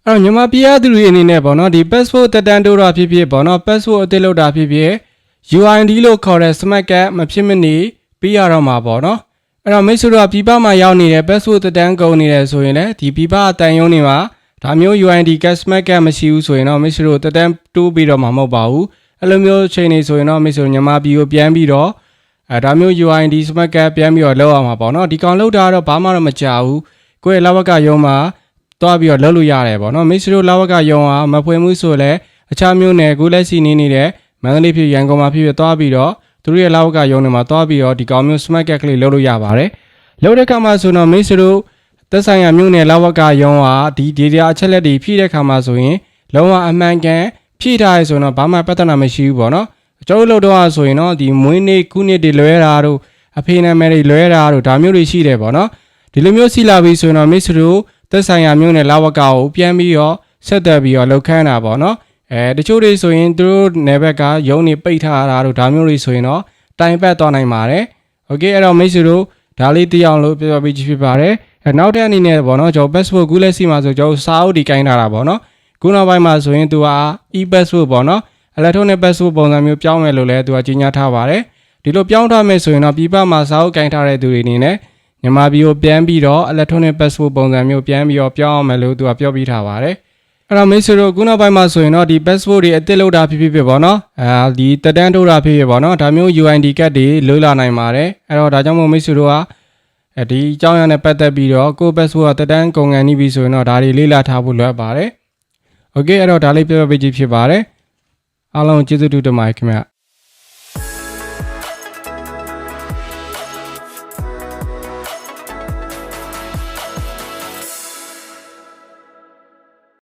အဲ့တော့မြန်မာပြည်ရသူတွေအနေနဲ့ပေါ့နော်ဒီ passport တက်တန်းတိုးတာဖြစ်ဖြစ်ပေါ့နော် passport အသစ်လုပ်တာဖြစ်ဖြစ် UID လို့ခေါ်တဲ့ smart card မဖြစ်မနေပြီးရတော့မှာပေါ့နော်အဲ့တော့မိတ်ဆွေတို့ကပြည်ပမှာရောက်နေတဲ့ passport တက်တန်းကုန်နေတယ်ဆိုရင်လည်းဒီပြည်ပအတန်ရုံးတွေမှာဒါမျိုး UID card smart card မရှိဘူးဆိုရင်တော့မိတ်ဆွေတို့တက်တန်းတိုးပြီးတော့မှာမဟုတ်ပါဘူးအဲ့လိုမျိုးချိန်နေဆိုရင်တော့မိတ်ဆွေမြန်မာပြည်ကိုပြန်ပြီးတော့ဒါမျိုး UID smart card ပြန်ပြီးတော့လောက်အောင်မှာပေါ့နော်ဒီကောင်လောက်တာတော့ဘာမှတော့မကြောက်ဘူးကိုယ့်ရဲ့လဝကရုံးမှာသွားပြီးတော့လောက်လို့ရတယ်ပေါ့နော်မိတ်ဆွေတို့လဝကရုံးကမဖွင့်မှုဆိုလဲအခြားမျိုးနယ်ကိုလက်စီနေနေတဲ့မန္တလေးဖြစ်ရန်ကုန်မှာဖြစ်သွားပြီးတော့သူတို့ရဲ့လဝကရုံးတွေမှာသွားပြီးတော့ဒီကောင်မျိုး smart card ကလေးလောက်လို့ရပါတယ်လောက်တဲ့ခါမှာဆိုတော့မိတ်ဆွေတို့သက်ဆိုင်ရာမျိုးနယ်လဝကရုံးကဒီ data အချက်လက်တွေဖြည့်တဲ့ခါမှာဆိုရင်လုံးဝအမှန်ကန်ဖြည့်ထားရဆိုတော့ဘာမှပြဿနာမရှိဘူးပေါ့နော်ကျွန်တော်တို့လောက်တော့ဆိုရင်တော့ဒီမွေးနေ့ခုနှစ်တွေလွဲတာတို့အဖေနာမည်တွေလွဲတာတို့ဒါမျိုးတွေရှိတယ်ပေါ့နော်ဒီလိုမျိုးရှိလာပြီဆိုရင်တော့မိတ်ဆွေတို့သက်ဆိုင်ရာမျိုးနယ်လဝကကိုပြန်ပြီးတော့ဆက်သက်ပြီးတော့လောက်ခန်းတာပေါ့နော်တချို့တွေဆိုရင်သူတို့နယ်ဘက်ကရုံးနေပိတ်ထားတာတို့ဒါမျိုးတွေဆိုရင်တော့တိုင်ပတ်သွားနိုင်ပါတယ်โอเคအဲ့တော့မိတ်ဆွေတို့ဒါလေးသိအောင်လို့ပြောပြပေးဖြစ်ပါတယ်နောက်တဲ့အနေနဲ့ပေါ့နော်ကျွန်တော် passport ကူးလက်စီမှာဆိုကျွန်တော်စာအုပ်ဒီကိုင်းထားတာပေါ့နော်ခုနောက်ပိုင်းမှာဆိုရင်သူက e-passport ပေါ့နော် electronic passport ပုံစံမျိုးပြောင်းမယ်လို့လည်းသူကကြီးညာထားပါတယ်ဒီလိုပြောင်းထားမယ်ဆိုရင်တော့ပြည်ပမှာစာအုပ်ကိုင်းထားတဲ့သူတွေအနေနဲ့မြန်မာပြည်ကိုပြန်ပြီးတော့ electronic passport ပုံစံမျိုးပြန်ပြီးတော့ပြောင်းအောင်မယ်လို့သူကပြောပြထားပါတယ်အဲ့တော့မိတ်ဆွေတို့ခုနောက်ပိုင်းမှာဆိုရင်တော့ဒီ passport တွေအသစ်လုပ်တာဖြစ်ဖြစ်ပေါ့နော်ဒီတက်တန်းထိုးတာဖြစ်ဖြစ်ပေါ့နော်ဒါမျိုး UID card တွေလွှဲလာနိုင်ပါတယ်အဲ့တော့ဒါကြောင့်မို့မိတ်ဆွေတို့ကဒီအကြောင်းအရာနဲ့ပတ်သက်ပြီးတော့ကို passport ကတက်တန်းကုန်ကန်နေပြီဆိုရင်တော့ဒါတွေလေ့လာထားဖို့လွယ်ပါတယ်โอเคအဲ့တော့ဒါလေးပြောပြပေးကြည့်ဖြစ်ပါတယ်အားလုံးကျေးဇူးတင်ပါတယ်ခင်ဗျ